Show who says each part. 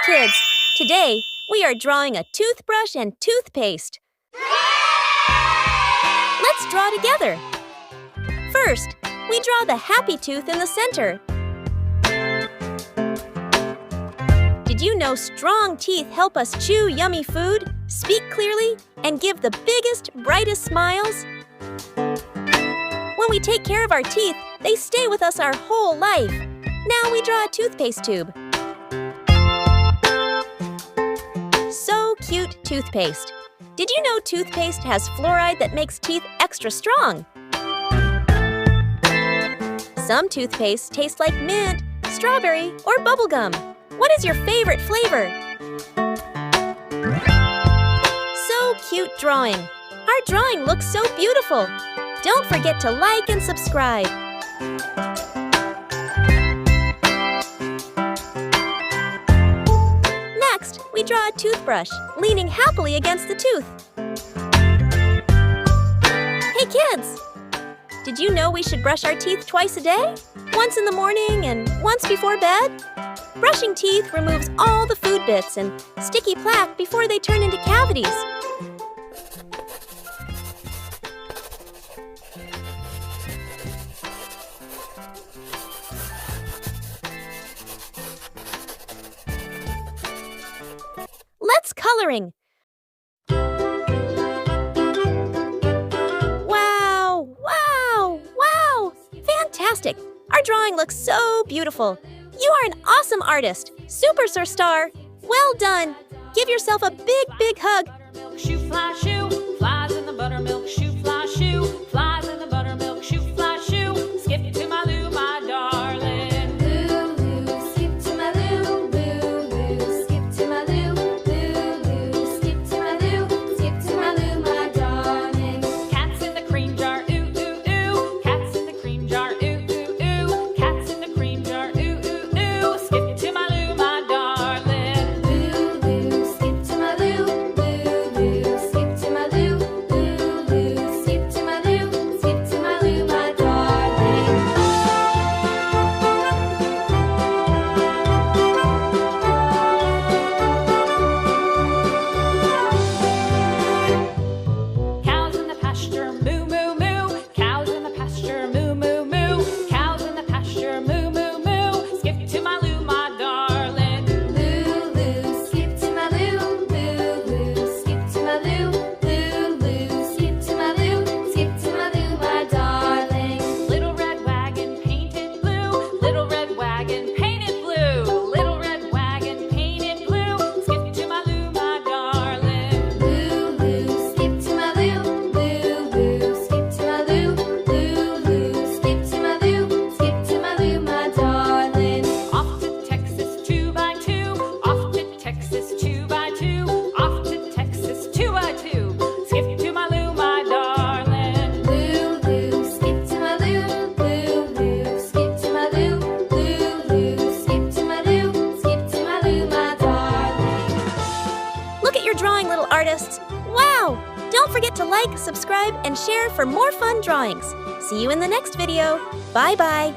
Speaker 1: kids! Today, we are drawing a toothbrush and toothpaste. Let's draw together. First, we draw the happy tooth in the center. Did you know strong teeth help us chew yummy food, speak clearly, and give the biggest, brightest smiles? When we take care of our teeth, they stay with us our whole life. Now we draw a toothpaste tube. So cute toothpaste. Did you know toothpaste has fluoride that makes teeth extra strong? Some toothpaste taste like mint, strawberry, or bubblegum. What is your favorite flavor? So cute drawing. Our drawing looks so beautiful. Don't forget to like and subscribe. Next, we draw a toothbrush, leaning happily against the tooth. Hey kids! Did you know we should brush our teeth twice a day? Once in the morning and once before bed? Brushing teeth removes all the food bits and sticky plaque before they turn into cavities. Let's coloring. Wow, wow, wow! Fantastic! Our drawing looks so beautiful. You are an awesome artist. Super star. Well done. Give yourself a big, big hug.
Speaker 2: Milk shoe, fly shoe, flies in the buttermilk shoe, fly shoe, flies in the buttermilk shoe, fly shoe. Skip to my Lou, my darling.
Speaker 3: Lou, Lou, skip to my Lou, Lou, Lou, skip to my Lou, Lou, Lou, skip to my Lou, skip to my Lou, my darling.
Speaker 2: Cats in the cream jar, ooh, ooh, ooh. Cats in the cream jar, ooh, ooh, ooh. Cats in the cream jar, ooh, ooh, ooh. Skip to my Lou, my darling.
Speaker 3: Lou, Lou, skip to my Lou, Lou, Lou, skip to my Lou, Lou, Lou, skip to my Lou, skip to my Lou, my darling.
Speaker 2: Cows in the pasture, moo, moo, moo. Cows in the pasture, moo, moo, moo. Cows in the pasture, moo, moo, moo. Skip to my Lou, my darling.
Speaker 3: Lou, Lou, skip to my Lou, Lou, Lou, skip to my Lou, Lou, Lou, skip to my Lou, skip to my Lou, my darling.
Speaker 2: Little red wagon painted blue. Little red wagon painted blue. Little red wagon painted blue. Skip to my Lou, my darling.
Speaker 3: Lou, Lou, skip to my Lou, Lou, Lou, skip to my Lou, Lou, Lou, skip to my Lou, skip to my Lou, my darling.
Speaker 2: Off to Texas 2x2. Off to Texas 2x2. Off to Texas 2x2. Skip to my Lou, my darling.
Speaker 3: Lou, Lou, skip to my Lou, Lou, Lou, skip to my Lou, Lou, Lou, skip to my Lou, skip to my Lou, my darling.
Speaker 1: Look at your drawing, little artists. Wow! Don't forget to like, subscribe, and share for more fun drawings. See you in the next video. Bye-bye.